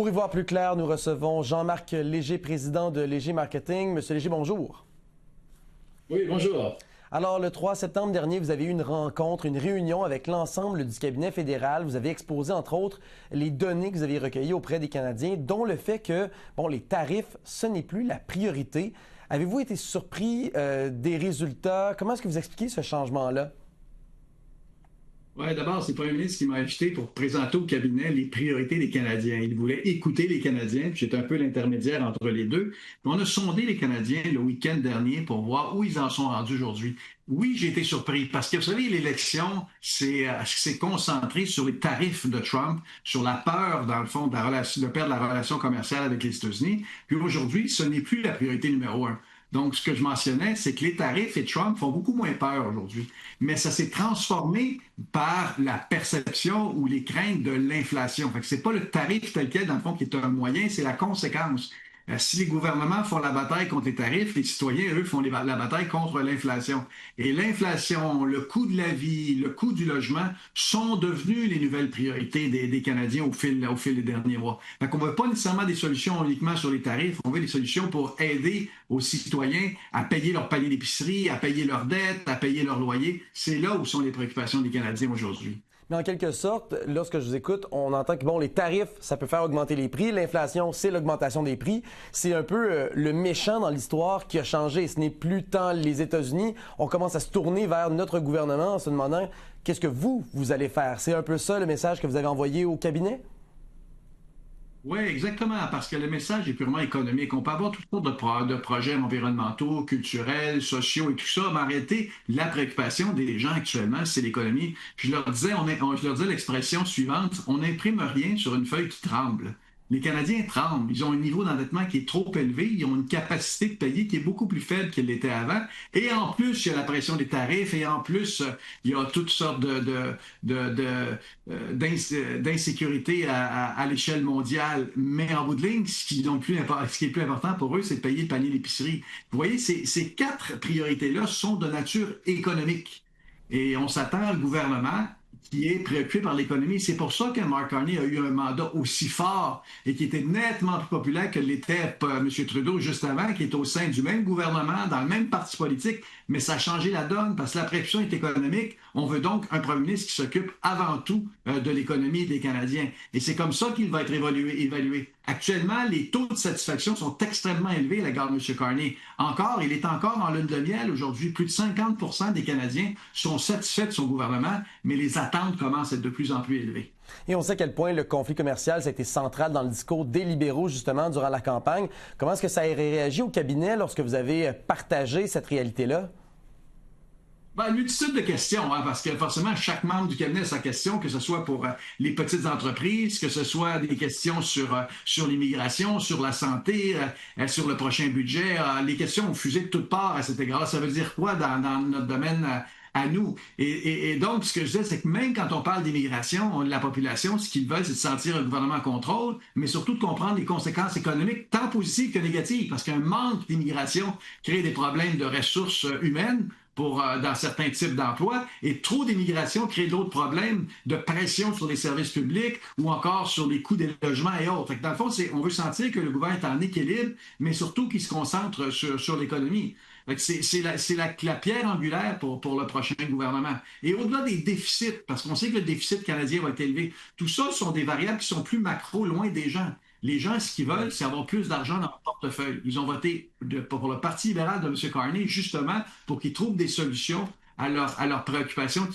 Pour y voir plus clair, nous recevons Jean-Marc Léger, président de Léger Marketing. Monsieur Léger, bonjour. Oui, bonjour. Alors, le 3 septembre dernier, vous avez eu une rencontre, une réunion avec l'ensemble du cabinet fédéral. Vous avez exposé, entre autres, les données que vous avez recueillies auprès des Canadiens, dont le fait que, les tarifs, ce n'est plus la priorité. Avez-vous été surpris des résultats? Comment est-ce que vous expliquez ce changement-là? Oui, d'abord, c'est le premier ministre qui m'a invité pour présenter au cabinet les priorités des Canadiens. Il voulait écouter les Canadiens, puis j'étais un peu l'intermédiaire entre les deux. Puis on a sondé les Canadiens le week-end dernier pour voir où ils en sont rendus aujourd'hui. Oui, j'ai été surpris parce que, vous savez, l'élection, c'est concentré sur les tarifs de Trump, sur la peur, dans le fond, de perdre la relation commerciale avec les États-Unis. Puis aujourd'hui, ce n'est plus la priorité numéro un. Donc, ce que je mentionnais, c'est que les tarifs et Trump font beaucoup moins peur aujourd'hui. Mais ça s'est transformé par la perception ou les craintes de l'inflation. Fait que c'est pas le tarif tel quel, dans le fond, qui est un moyen, c'est la conséquence. Si les gouvernements font la bataille contre les tarifs, les citoyens, eux, font la bataille contre l'inflation. Et l'inflation, le coût de la vie, le coût du logement sont devenus les nouvelles priorités des Canadiens au fil des derniers mois. Fait qu'on ne veut pas nécessairement des solutions uniquement sur les tarifs, on veut des solutions pour aider aux citoyens à payer leur panier d'épicerie, à payer leurs dettes, à payer leur loyer. C'est là où sont les préoccupations des Canadiens aujourd'hui. Mais en quelque sorte, lorsque je vous écoute, on entend que les tarifs, ça peut faire augmenter les prix. L'inflation, c'est l'augmentation des prix. C'est un peu le méchant dans l'histoire qui a changé. Ce n'est plus tant les États-Unis. On commence à se tourner vers notre gouvernement en se demandant qu'est-ce que vous allez faire. C'est un peu ça le message que vous avez envoyé au cabinet? Oui, exactement, parce que le message est purement économique. On peut avoir toutes sortes de projets environnementaux, culturels, sociaux et tout ça, mais en réalité, la préoccupation des gens actuellement, c'est l'économie. Je leur disais, je leur disais l'expression suivante, on n'imprime rien sur une feuille qui tremble. Les Canadiens tremblent. Ils ont un niveau d'endettement qui est trop élevé. Ils ont une capacité de payer qui est beaucoup plus faible qu'elle l'était avant. Et en plus, il y a la pression des tarifs. Et en plus, il y a toutes sortes d'insécurité à l'échelle mondiale. Mais en bout de ligne, ce qui est plus important pour eux, c'est de payer le panier d'épicerie. Vous voyez, ces quatre priorités-là sont de nature économique. Et on s'attend au gouvernement qui est préoccupé par l'économie. C'est pour ça que Mark Carney a eu un mandat aussi fort et qui était nettement plus populaire que l'était M. Trudeau juste avant, qui est au sein du même gouvernement, dans le même parti politique, mais ça a changé la donne parce que la préoccupation est économique. On veut donc un premier ministre qui s'occupe avant tout de l'économie des Canadiens. Et c'est comme ça qu'il va être évalué. Actuellement, les taux de satisfaction sont extrêmement élevés à l'égard de M. Carney. Il est encore en lune de miel aujourd'hui. Plus de 50% des Canadiens sont satisfaits de son gouvernement, mais les attentes commencent à être de plus en plus élevées. Et on sait à quel point le conflit commercial, ça a été central dans le discours des libéraux, justement, durant la campagne. Comment est-ce que ça a réagi au cabinet lorsque vous avez partagé cette réalité-là? Une multitude de questions, parce que forcément, chaque membre du cabinet a sa question, que ce soit pour les petites entreprises, que ce soit des questions sur l'immigration, sur la santé, sur le prochain budget. Les questions ont fusé de toutes parts à cet égard. Ça veut dire quoi dans notre domaine à nous? Et donc, ce que je disais, c'est que même quand on parle d'immigration, la population, ce qu'ils veulent, c'est de sentir un gouvernement en contrôle, mais surtout de comprendre les conséquences économiques, tant positives que négatives, parce qu'un manque d'immigration crée des problèmes de ressources humaines dans certains types d'emplois, et trop d'immigration crée d'autres problèmes de pression sur les services publics ou encore sur les coûts des logements et autres. Fait que dans le fond, on veut sentir que le gouvernement est en équilibre, mais surtout qu'il se concentre sur l'économie. C'est la pierre angulaire pour le prochain gouvernement. Et au-delà des déficits, parce qu'on sait que le déficit canadien va être élevé, tout ça sont des variables qui sont plus macro, loin des gens. Les gens, ce qu'ils veulent, c'est avoir plus d'argent dans leur portefeuille. Ils ont voté pour le Parti libéral de M. Carney, justement, pour qu'ils trouvent des solutions à leurs préoccupations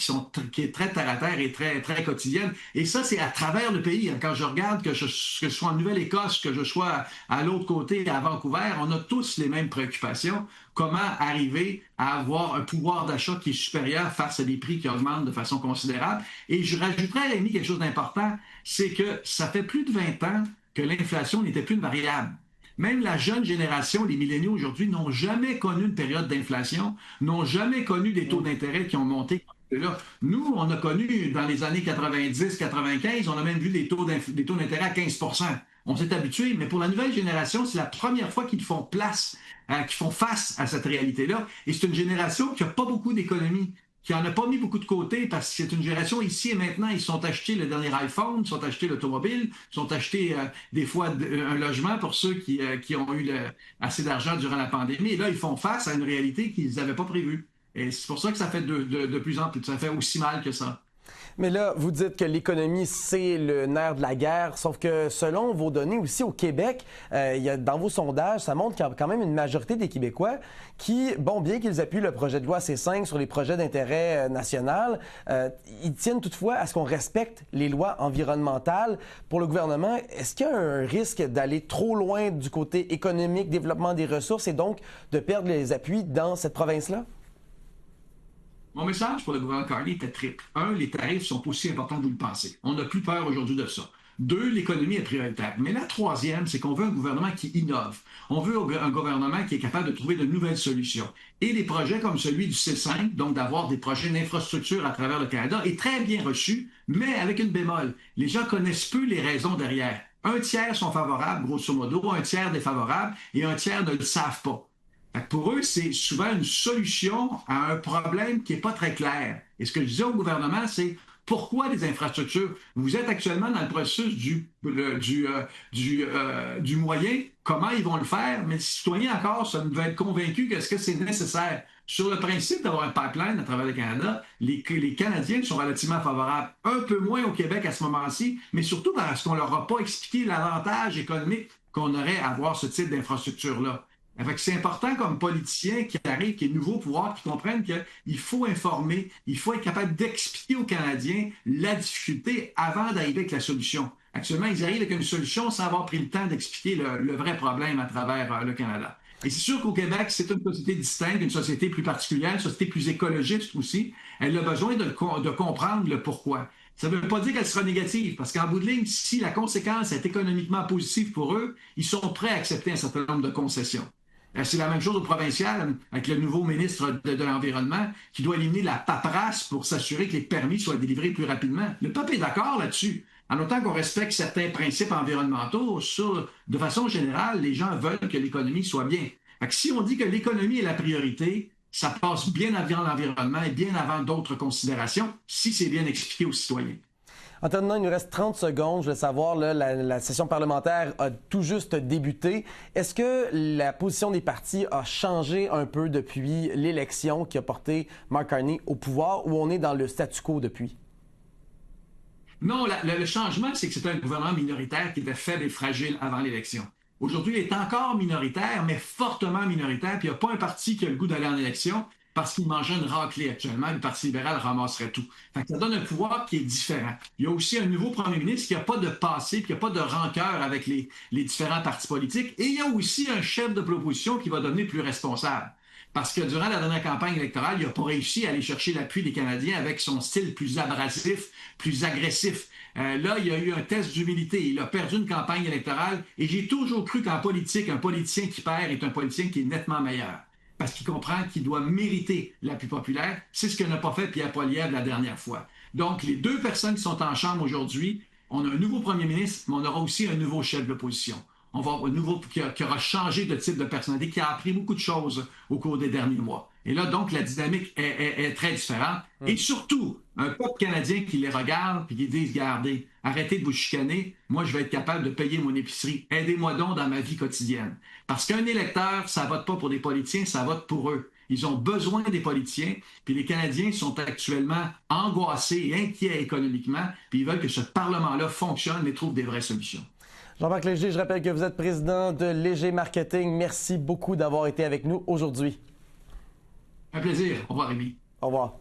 qui est très terre-à-terre et très, très quotidienne. Et ça, c'est à travers le pays. Quand je regarde que je sois en Nouvelle-Écosse, que je sois à l'autre côté, à Vancouver, on a tous les mêmes préoccupations. Comment arriver à avoir un pouvoir d'achat qui est supérieur face à des prix qui augmentent de façon considérable. Et je rajouterais à l'ennemi quelque chose d'important, c'est que ça fait plus de 20 ans que l'inflation n'était plus une variable. Même la jeune génération, les milléniaux aujourd'hui, n'ont jamais connu une période d'inflation, n'ont jamais connu des taux d'intérêt qui ont monté. Là, nous, on a connu dans les années 90-95, on a même vu des taux d'intérêt à 15%. On s'est habitué, mais pour la nouvelle génération, c'est la première fois qu'ils font face à cette réalité-là. Et c'est une génération qui n'a pas beaucoup d'économie. qui n'en a pas mis beaucoup de côté parce que c'est une génération ici et maintenant. Ils sont achetés le dernier iPhone, ils sont achetés l'automobile, ils sont achetés des fois un logement pour ceux qui ont eu assez d'argent durant la pandémie. Et là, ils font face à une réalité qu'ils n'avaient pas prévue. Et c'est pour ça que ça fait de plus en plus, ça fait aussi mal que ça. Mais là, vous dites que l'économie, c'est le nerf de la guerre, sauf que selon vos données aussi au Québec, dans vos sondages, ça montre qu'il y a quand même une majorité des Québécois qui, bon, bien qu'ils appuient le projet de loi C5 sur les projets d'intérêt national, ils tiennent toutefois à ce qu'on respecte les lois environnementales. Pour le gouvernement, est-ce qu'il y a un risque d'aller trop loin du côté économique, développement des ressources et donc de perdre les appuis dans cette province-là? Mon message pour le gouvernement Carney était triple. Un, les tarifs sont pas aussi importants que vous le pensez. On n'a plus peur aujourd'hui de ça. Deux, l'économie est prioritaire. Mais la troisième, c'est qu'on veut un gouvernement qui innove. On veut un gouvernement qui est capable de trouver de nouvelles solutions. Et des projets comme celui du C5, donc d'avoir des projets d'infrastructure à travers le Canada, est très bien reçu, mais avec une bémol. Les gens connaissent peu les raisons derrière. Un tiers sont favorables, grosso modo, un tiers défavorables, et un tiers ne le savent pas. Pour eux, c'est souvent une solution à un problème qui n'est pas très clair. Et ce que je disais au gouvernement, c'est pourquoi des infrastructures? Vous êtes actuellement dans le processus du moyen, comment ils vont le faire, mais les citoyens encore ça ne veulent être convaincus que c'est nécessaire. Sur le principe d'avoir un pipeline à travers le Canada, les Canadiens sont relativement favorables, un peu moins au Québec à ce moment-ci, mais surtout parce qu'on ne leur a pas expliqué l'avantage économique qu'on aurait à avoir ce type d'infrastructure-là. C'est important comme politicien qui arrive, qui est nouveau au pouvoir, qui comprenne qu'il faut informer, il faut être capable d'expliquer aux Canadiens la difficulté avant d'arriver avec la solution. Actuellement, ils arrivent avec une solution sans avoir pris le temps d'expliquer le vrai problème à travers le Canada. Et c'est sûr qu'au Québec, c'est une société distincte, une société plus particulière, une société plus écologiste aussi. Elle a besoin de comprendre le pourquoi. Ça ne veut pas dire qu'elle sera négative, parce qu'en bout de ligne, si la conséquence est économiquement positive pour eux, ils sont prêts à accepter un certain nombre de concessions. C'est la même chose au provincial avec le nouveau ministre de l'Environnement qui doit éliminer la paperasse pour s'assurer que les permis soient délivrés plus rapidement. Le peuple est d'accord là-dessus. En autant qu'on respecte certains principes environnementaux, de façon générale, les gens veulent que l'économie soit bien. Si on dit que l'économie est la priorité, ça passe bien avant l'environnement et bien avant d'autres considérations, si c'est bien expliqué aux citoyens. En terminant, il nous reste 30 secondes. Je veux savoir, là, la session parlementaire a tout juste débuté. Est-ce que la position des partis a changé un peu depuis l'élection qui a porté Mark Carney au pouvoir ou on est dans le statu quo depuis? Non, le changement, c'est que c'était un gouvernement minoritaire qui était faible et fragile avant l'élection. Aujourd'hui, il est encore minoritaire, mais fortement minoritaire, puis il n'y a pas un parti qui a le goût d'aller en élection parce qu'il mangeait une raclée actuellement, le Parti libéral ramasserait tout. Ça donne un pouvoir qui est différent. Il y a aussi un nouveau premier ministre qui n'a pas de passé, qui n'a pas de rancœur avec les différents partis politiques. Et il y a aussi un chef de l'opposition qui va devenir plus responsable. Parce que durant la dernière campagne électorale, il n'a pas réussi à aller chercher l'appui des Canadiens avec son style plus abrasif, plus agressif. Là, il y a eu un test d'humilité. Il a perdu une campagne électorale. Et j'ai toujours cru qu'en politique, un politicien qui perd est un politicien qui est nettement meilleur. Parce qu'il comprend qu'il doit mériter l'appui populaire. C'est ce que n'a pas fait Pierre Poilievre la dernière fois. Donc, les deux personnes qui sont en chambre aujourd'hui, on a un nouveau premier ministre, mais on aura aussi un nouveau chef de l'opposition. On va avoir un nouveau qui aura changé de type de personnalité, qui a appris beaucoup de choses au cours des derniers mois. Et là, donc, la dynamique est très différente. Et surtout, un peuple canadien qui les regarde et qui dit, regardez, arrêtez de vous chicaner. Moi, je vais être capable de payer mon épicerie. Aidez-moi donc dans ma vie quotidienne. Parce qu'un électeur, ça vote pas pour des politiciens, ça vote pour eux. Ils ont besoin des politiciens, puis les Canadiens sont actuellement angoissés et inquiets économiquement, puis ils veulent que ce Parlement-là fonctionne et trouve des vraies solutions. Jean-Marc Léger, je rappelle que vous êtes président de Léger Marketing. Merci beaucoup d'avoir été avec nous aujourd'hui. Un plaisir. Au revoir, Rémi. Au revoir.